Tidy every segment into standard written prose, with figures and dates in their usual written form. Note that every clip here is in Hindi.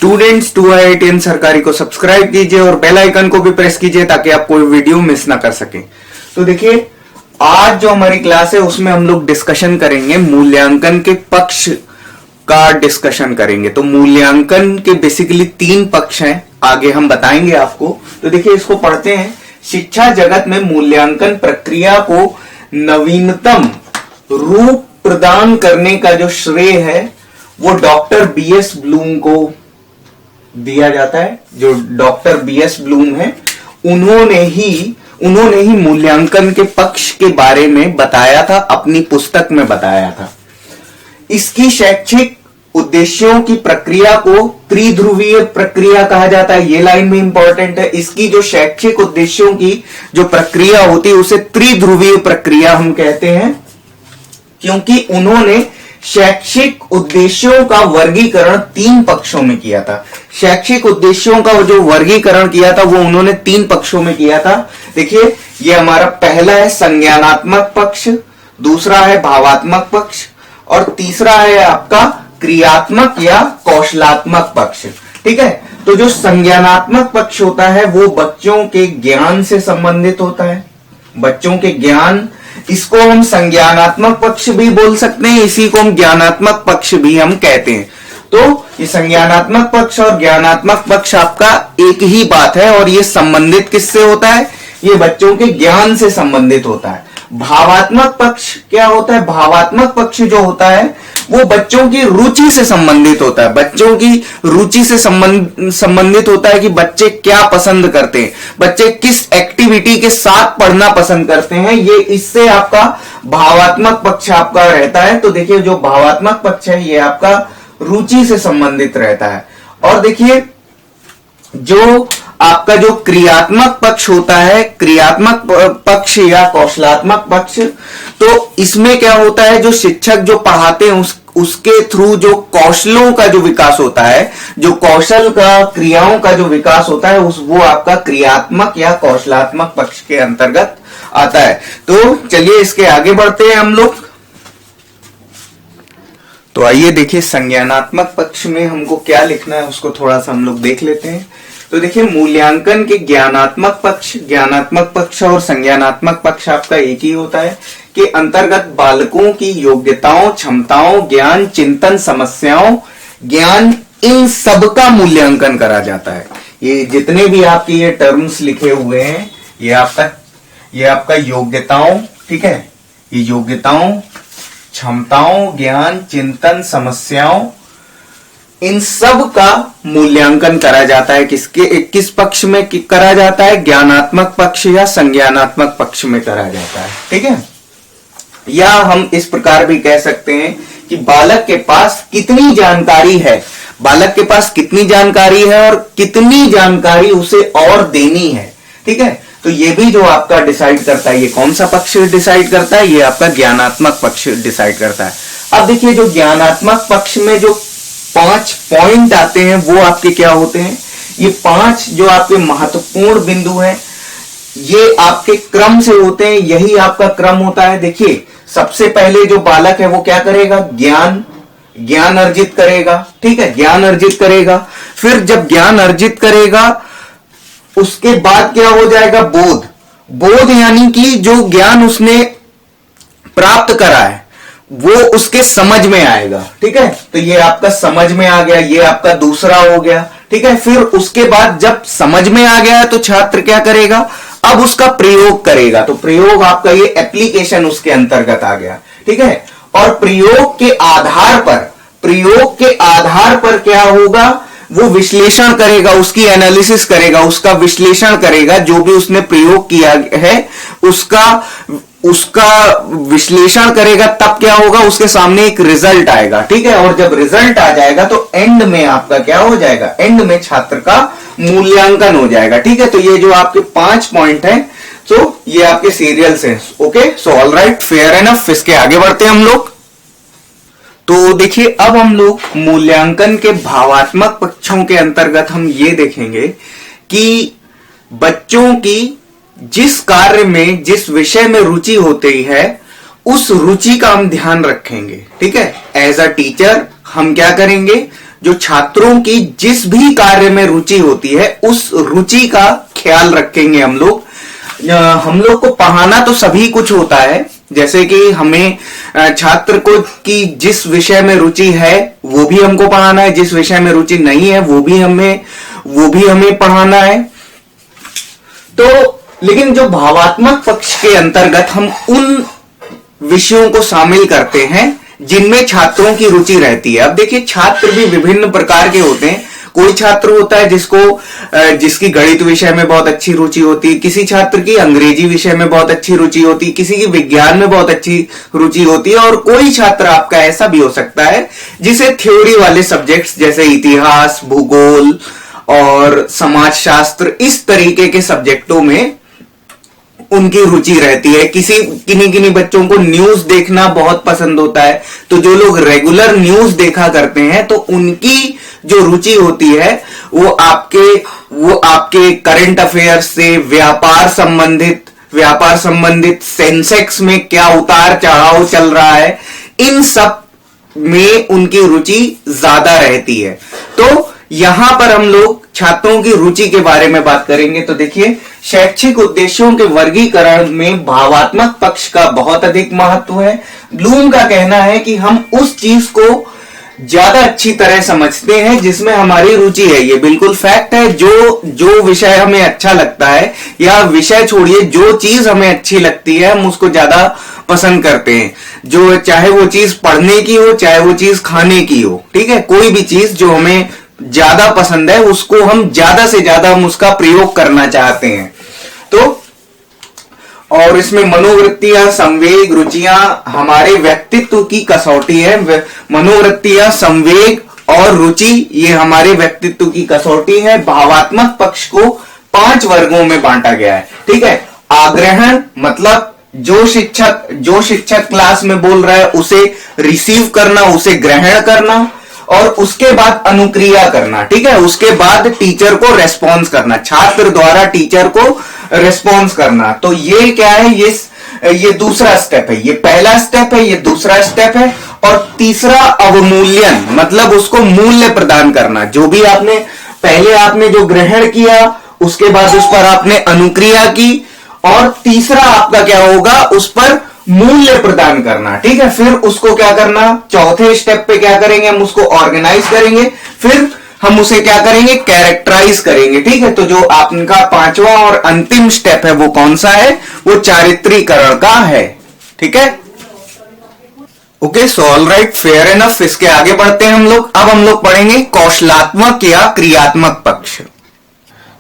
स्टूडेंट्स 2IITN सरकारी को सब्सक्राइब कीजिए और बेल आइकन को भी प्रेस कीजिए ताकि आप कोई वीडियो मिस ना कर सके। तो देखिए, आज जो हमारी क्लास है उसमें हम लोग डिस्कशन करेंगे, मूल्यांकन के पक्ष का डिस्कशन करेंगे। तो मूल्यांकन के बेसिकली 3 पक्ष हैं, आगे हम बताएंगे आपको। तो देखिए, इसको पढ़ते हैं। शिक्षा जगत में मूल्यांकन प्रक्रिया को नवीनतम रूप प्रदान करने का जो श्रेय है वो डॉक्टर बीएस ब्लूम को दिया जाता है। जो डॉक्टर बीएस ब्लूम है, उन्होंने ही मूल्यांकन के पक्ष के बारे में बताया था, अपनी पुस्तक में बताया था। इसकी शैक्षिक उद्देश्यों की प्रक्रिया को त्रिध्रुवीय प्रक्रिया कहा जाता है। ये लाइन भी इंपॉर्टेंट है। इसकी जो शैक्षिक उद्देश्यों की जो प्रक्रिया होती है उसे त्रिध्रुवीय प्रक्रिया हम कहते हैं, क्योंकि उन्होंने शैक्षिक उद्देश्यों का वर्गीकरण 3 पक्षों में किया था। शैक्षिक उद्देश्यों का जो वर्गीकरण किया था वो उन्होंने 3 पक्षों में किया था। देखिए, ये हमारा पहला है संज्ञानात्मक पक्ष, दूसरा है भावात्मक पक्ष और तीसरा है आपका क्रियात्मक या कौशलात्मक पक्ष। ठीक है। तो जो संज्ञानात्मक पक्ष होता है वो बच्चों के ज्ञान से संबंधित होता है। बच्चों के ज्ञान, इसको हम संज्ञानात्मक पक्ष भी बोल सकते हैं, इसी को हम ज्ञानात्मक पक्ष भी हम कहते हैं। तो ये संज्ञानात्मक पक्ष और ज्ञानात्मक पक्ष आपका एक ही बात है और ये संबंधित किससे होता है? ये बच्चों के ज्ञान से संबंधित होता है। भावात्मक पक्ष क्या होता है? भावात्मक पक्ष जो होता है वो बच्चों की रुचि से संबंधित होता है। बच्चों की रुचि से संबंधित होता है कि बच्चे क्या पसंद करते हैं, बच्चे किस एक्टिविटी के साथ पढ़ना पसंद करते हैं, ये इससे आपका भावात्मक पक्ष आपका रहता है। तो देखिए, जो भावात्मक पक्ष है ये आपका रुचि से संबंधित रहता है। और देखिए, जो आपका जो क्रियात्मक पक्ष होता है, क्रियात्मक पक्ष या कौशलात्मक पक्ष, तो इसमें क्या होता है, जो शिक्षक जो पढ़ाते हैं उसके थ्रू जो कौशलों का जो विकास होता है, जो कौशल का, क्रियाओं का जो विकास होता है वो आपका क्रियात्मक या कौशलात्मक पक्ष के अंतर्गत आता है। तो चलिए इसके आगे बढ़ते हैं हम लोग। तो आइए देखिए, संज्ञानात्मक पक्ष में हमको क्या लिखना है उसको थोड़ा सा हम लोग देख लेते हैं। तो देखिए, मूल्यांकन के ज्ञानात्मक पक्ष और संज्ञानात्मक पक्ष आपका एक ही होता है कि अंतर्गत बालकों की योग्यताओं, क्षमताओं, ज्ञान, चिंतन, समस्याओं, ज्ञान, इन सब का मूल्यांकन करा जाता है। ये जितने भी आपके ये टर्म्स लिखे हुए हैं ये आपका योग्यताओं, ठीक है, ये योग्यताओं, क्षमताओं, ज्ञान, चिंतन, समस्याओं, इन सब का मूल्यांकन करा जाता है। किस पक्ष में करा जाता है? ज्ञानात्मक पक्ष या संज्ञानात्मक पक्ष में करा जाता है। ठीक है। या हम इस प्रकार भी कह सकते हैं कि बालक के पास कितनी जानकारी है, बालक के पास कितनी जानकारी है और कितनी जानकारी उसे और देनी है। ठीक है। तो ये भी जो आपका डिसाइड करता है, ये कौन सा पक्ष डिसाइड करता है? ये आपका ज्ञानात्मक पक्ष डिसाइड करता है। अब देखिए, जो ज्ञानात्मक पक्ष में जो 5 पॉइंट आते हैं वो आपके क्या होते हैं? ये 5 जो आपके महत्वपूर्ण बिंदु हैं ये आपके क्रम से होते हैं, यही आपका क्रम होता है। देखिए, सबसे पहले जो बालक है वो क्या करेगा? ज्ञान अर्जित करेगा। ठीक है, ज्ञान अर्जित करेगा। फिर जब ज्ञान अर्जित करेगा उसके बाद क्या हो जाएगा? बोध यानी कि जो ज्ञान उसने प्राप्त करा है वो उसके समझ में आएगा। ठीक है, तो ये आपका समझ में आ गया, ये आपका दूसरा हो गया। ठीक है, फिर उसके बाद जब समझ में आ गया है तो छात्र क्या करेगा? अब उसका प्रयोग करेगा। तो प्रयोग आपका ये एप्लीकेशन उसके अंतर्गत आ गया। ठीक है, और प्रयोग के आधार पर क्या होगा? वो विश्लेषण करेगा, उसकी एनालिसिस करेगा, उसका विश्लेषण करेगा। जो भी उसने प्रयोग किया है उसका विश्लेषण करेगा, तब क्या होगा? उसके सामने एक रिजल्ट आएगा। ठीक है, और जब रिजल्ट आ जाएगा तो एंड में आपका क्या हो जाएगा? एंड में छात्र का मूल्यांकन हो जाएगा। ठीक है, तो ये जो आपके 5 पॉइंट हैं, तो ये आपके सीरियल्स हैं। Okay, so all right, fair enough. इसके आगे बढ़ते हैं हम लोग। तो देखिए, अब हम लोग मूल्यांकन के भावात्मक पक्षों के अंतर्गत हम ये देखेंगे कि बच्चों की जिस कार्य में, जिस विषय में रुचि होती है उस रुचि का हम ध्यान रखेंगे। ठीक है, एज अ टीचर हम क्या करेंगे? जो छात्रों की जिस भी कार्य में रुचि होती है उस रुचि का ख्याल रखेंगे हम लोग। हम लोग को पढ़ाना तो सभी कुछ होता है, जैसे कि हमें छात्र को की जिस विषय में रुचि है वो भी हमको पढ़ाना है, जिस विषय में रुचि नहीं है वो भी हमें पढ़ाना है। तो लेकिन जो भावात्मक पक्ष के अंतर्गत हम उन विषयों को शामिल करते हैं जिनमें छात्रों की रुचि रहती है। अब देखिए, छात्र भी विभिन्न प्रकार के होते हैं। कोई छात्र होता है जिसकी गणित विषय में बहुत अच्छी रुचि होती है, किसी छात्र की अंग्रेजी विषय में बहुत अच्छी रुचि होती है, किसी की विज्ञान में बहुत अच्छी रुचि होती है, और कोई छात्र आपका ऐसा भी हो सकता है जिसे थ्योरी वाले सब्जेक्ट्स जैसे इतिहास, भूगोल और समाजशास्त्र, इस तरीके के सब्जेक्टों में उनकी रुचि रहती है। किन्हीं बच्चों को न्यूज देखना बहुत पसंद होता है, तो जो लोग रेगुलर न्यूज देखा करते हैं तो उनकी जो रुचि होती है वो आपके करंट अफेयर्स से, व्यापार संबंधित सेंसेक्स में क्या उतार चढ़ाव चल रहा है, इन सब में उनकी रुचि ज्यादा रहती है। तो यहां पर हम लोग छात्रों की रुचि के बारे में बात करेंगे। तो देखिए, शैक्षिक उद्देश्यों के वर्गीकरण में भावात्मक पक्ष का बहुत अधिक महत्व है। ब्लूम का कहना है कि हम उस चीज को ज्यादा अच्छी तरह समझते हैं जिसमें हमारी रुचि है। ये बिल्कुल फैक्ट है। जो विषय हमें अच्छा लगता है, या विषय छोड़िए, जो चीज हमें अच्छी लगती है हम उसको ज्यादा पसंद करते हैं, जो चाहे वो चीज पढ़ने की हो, चाहे वो चीज खाने की हो, ठीक है। कोई भी चीज जो हमें ज्यादा पसंद है उसको हम ज्यादा से ज्यादा हम उसका प्रयोग करना चाहते हैं। तो और इसमें मनोवृत्तियां, संवेग, रुचियां हमारे व्यक्तित्व की कसौटी है। मनोवृत्तियां, संवेग और रुचि ये हमारे व्यक्तित्व की कसौटी है। भावात्मक पक्ष को 5 वर्गों में बांटा गया है, ठीक है। आग्रहण मतलब जो शिक्षक क्लास में बोल रहा है उसे रिसीव करना, उसे ग्रहण करना, और उसके बाद अनुक्रिया करना, ठीक है। उसके बाद टीचर को रेस्पॉन्स करना, छात्र द्वारा टीचर को रेस्पॉन्स करना। तो ये क्या है, ये दूसरा स्टेप है। ये पहला स्टेप है, ये दूसरा स्टेप है। और तीसरा अवमूल्यन, मतलब उसको मूल्य प्रदान करना। जो भी आपने जो ग्रहण किया, उसके बाद उस पर आपने अनुक्रिया की, और तीसरा आपका क्या होगा, उस पर मूल्य प्रदान करना, ठीक है। फिर उसको क्या करना, चौथे स्टेप पे क्या करेंगे, हम उसको ऑर्गेनाइज करेंगे, फिर हम उसे क्या करेंगे, कैरेक्टराइज करेंगे, ठीक है। तो जो आपका 5वां और अंतिम स्टेप है वो कौन सा है, वो चारित्रीकरण का है, ठीक है। Okay, so all right, fair enough. इसके आगे बढ़ते हैं हम लोग। अब हम लोग पढ़ेंगे कौशलात्मक या क्रियात्मक पक्ष।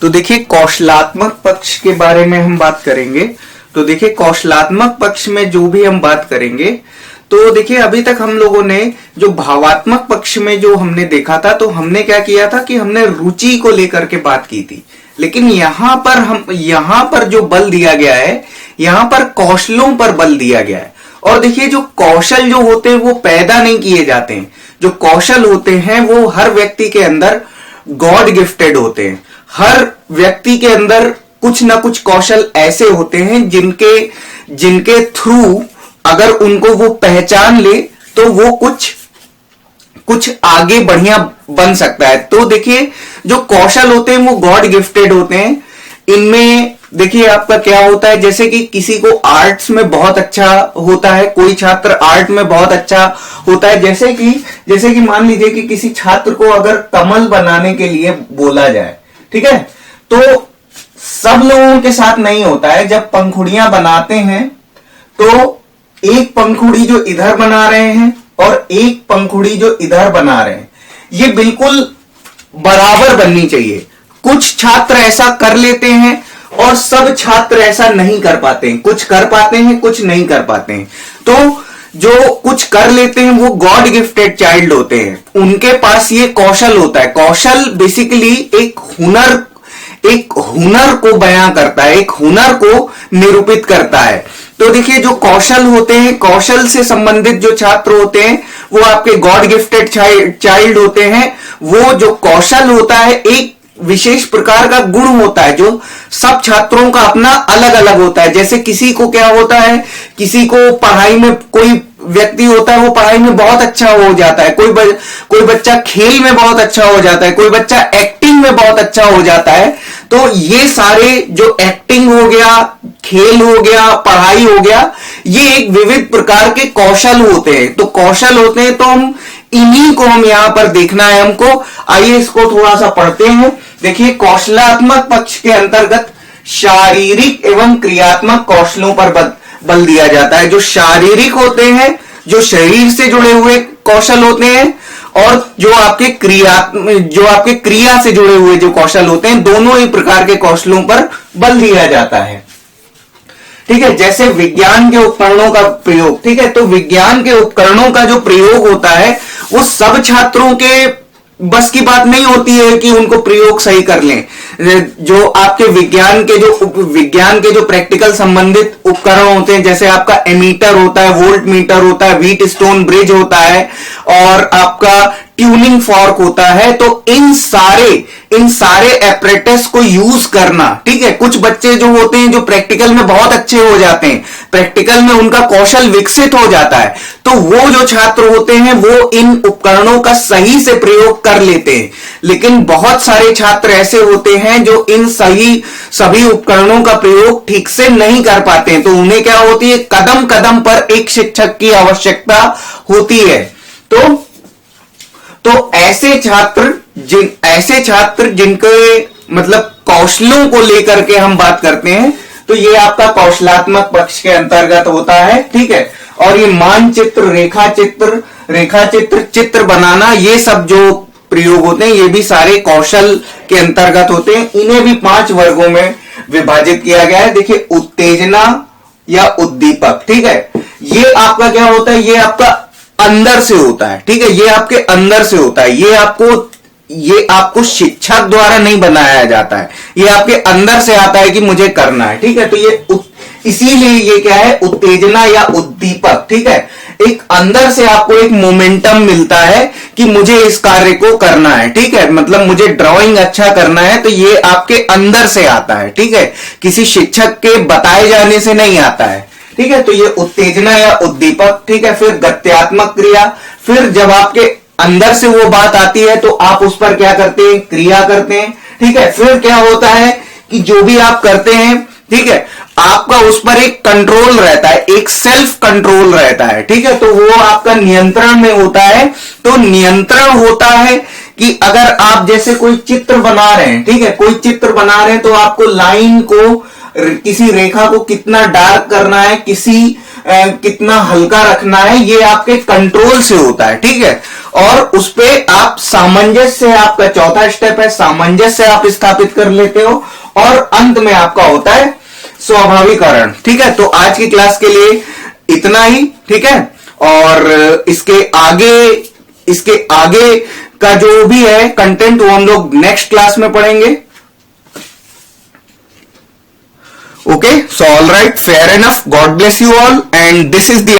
तो देखिए, कौशलात्मक पक्ष के बारे में हम बात करेंगे। तो देखिए, कौशलात्मक पक्ष में जो भी हम बात करेंगे, तो देखिए अभी तक हम लोगों ने जो भावात्मक पक्ष में जो हमने देखा था, तो हमने क्या किया था कि हमने रुचि को लेकर के बात की थी। लेकिन यहां पर जो बल दिया गया है, यहां पर कौशलों पर बल दिया गया है। और देखिए, जो कौशल जो होते हैं वो पैदा नहीं किए जाते हैं। जो कौशल होते हैं वो हर व्यक्ति के अंदर गॉड गिफ्टेड होते हैं। हर व्यक्ति के अंदर कुछ ना कुछ कौशल ऐसे होते हैं जिनके थ्रू अगर उनको वो पहचान ले तो वो कुछ आगे बढ़िया बन सकता है। तो देखिए, जो कौशल होते हैं वो गॉड गिफ्टेड होते हैं। इनमें देखिए आपका क्या होता है, जैसे कि किसी को आर्ट्स में बहुत अच्छा होता है, कोई छात्र आर्ट में बहुत अच्छा होता है। जैसे कि मान लीजिए कि किसी छात्र को अगर कमल बनाने के लिए बोला जाए, ठीक है, तो सब लोगों के साथ नहीं होता है। जब पंखुड़ियां बनाते हैं तो एक पंखुड़ी जो इधर बना रहे हैं और एक पंखुड़ी जो इधर बना रहे हैं, ये बिल्कुल बराबर बननी चाहिए। कुछ छात्र ऐसा कर लेते हैं और सब छात्र ऐसा नहीं कर पाते हैं। कुछ कर पाते हैं, कुछ नहीं कर पाते हैं। तो जो कुछ कर लेते हैं वो गॉड गिफ्टेड चाइल्ड होते हैं, उनके पास ये कौशल होता है। कौशल बेसिकली एक हुनर को बयां करता है, एक हुनर को निरूपित करता है। तो देखिए, जो कौशल होते हैं, कौशल से संबंधित जो छात्र होते हैं वो आपके गॉड गिफ्टेड चाइल्ड होते हैं। वो जो कौशल होता है एक विशेष प्रकार का गुण होता है जो सब छात्रों का अपना अलग अलग होता है। जैसे किसी को क्या होता है, किसी को पढ़ाई में कोई व्यक्ति होता है वो पढ़ाई में बहुत अच्छा हो जाता है, कोई बच्चा खेल में बहुत अच्छा हो जाता है, कोई बच्चा एक्टिंग में बहुत अच्छा हो जाता है। तो ये सारे जो एक्टिंग हो गया, खेल हो गया, पढ़ाई हो गया, ये एक विविध प्रकार के कौशल होते हैं। तो कौशल होते हैं, तो हम इन्हीं को हम यहां पर देखना है हमको। आइए इसको थोड़ा सा पढ़ते हैं। देखिए, कौशलात्मक पक्ष के अंतर्गत शारीरिक एवं क्रियात्मक कौशलों पर बल दिया जाता है। जो शारीरिक होते हैं, जो शरीर से जुड़े हुए कौशल होते हैं, और जो आपके क्रिया से जुड़े हुए जो कौशल होते हैं, दोनों ही प्रकार के कौशलों पर बल दिया जाता है। ठीक है, जैसे विज्ञान के उपकरणों का प्रयोग, ठीक है, तो विज्ञान के उपकरणों का जो प्रयोग होता है वो सब छात्रों के बस की बात नहीं होती है कि उनको प्रयोग सही कर लें। जो आपके विज्ञान के जो प्रैक्टिकल संबंधित उपकरण होते हैं, जैसे आपका एमीटर होता है, वोल्ट मीटर होता है, व्हीट स्टोन ब्रिज होता है, और आपका ट्यूनिंग फॉर्क होता है, तो इन सारे एपरेटस को यूज करना, ठीक है। कुछ बच्चे जो होते हैं जो प्रैक्टिकल में बहुत अच्छे हो जाते हैं, प्रैक्टिकल में उनका कौशल विकसित हो जाता है, तो वो जो छात्र होते हैं वो इन उपकरणों का सही से प्रयोग कर लेते हैं। लेकिन बहुत सारे छात्र ऐसे होते हैं जो इन सभी उपकरणों का प्रयोग ठीक से नहीं कर पाते हैं, तो उन्हें क्या होती है, कदम कदम पर एक शिक्षक की आवश्यकता होती है। तो ऐसे छात्र जिनके मतलब कौशलों को लेकर के हम बात करते हैं, तो ये आपका कौशलात्मक पक्ष के अंतर्गत होता है, ठीक है। और ये मानचित्र, रेखाचित्र, चित्र बनाना, ये सब जो प्रयोग होते हैं, ये भी सारे कौशल के अंतर्गत होते हैं। इन्हें भी 5 वर्गों में विभाजित किया गया है। देखिए, उत्तेजना या उद्दीपक, ठीक है, ये आपका क्या होता है, ये आपका अंदर से होता है, ठीक है, ये आपके अंदर से होता है। ये आपको शिक्षक द्वारा नहीं बनाया जाता है, ये आपके अंदर से आता है कि मुझे करना है, ठीक है। तो ये इसीलिए ये क्या है, उत्तेजना या उद्दीपक, ठीक है। एक अंदर से आपको एक मोमेंटम मिलता है कि मुझे इस कार्य को करना है, ठीक है। मतलब मुझे ड्राइंग अच्छा करना है, तो ये आपके अंदर से आता है, ठीक है, किसी शिक्षक के बताए जाने से नहीं आता है, ठीक है। तो ये उत्तेजना या उद्दीपक, ठीक है। फिर गत्यात्मक क्रिया, फिर जब आपके अंदर से वो बात आती है तो आप उस पर क्या करते हैं, क्रिया करते हैं, ठीक है। फिर क्या होता है कि जो भी आप करते हैं, ठीक है, आपका उस पर एक कंट्रोल रहता है, एक सेल्फ कंट्रोल रहता है, ठीक है। तो वो आपका नियंत्रण में होता है। तो नियंत्रण होता है कि अगर आप जैसे कोई चित्र बना रहे हैं, ठीक है, कोई चित्र बना रहे हैं, तो आपको लाइन को, किसी रेखा को कितना डार्क करना है, कितना हल्का रखना है, ये आपके कंट्रोल से होता है, ठीक है। और उस पे आप सामंजस्य, आपका चौथा स्टेप है, सामंजस्य आप स्थापित कर लेते हो, और अंत में आपका होता है स्वाभाविकरण, ठीक है। तो आज की क्लास के लिए इतना ही, ठीक है। और इसके आगे का जो भी है कंटेंट, वो हम लोग नेक्स्ट क्लास में पढ़ेंगे। Okay, so all right, fair enough. God bless you all, and this is the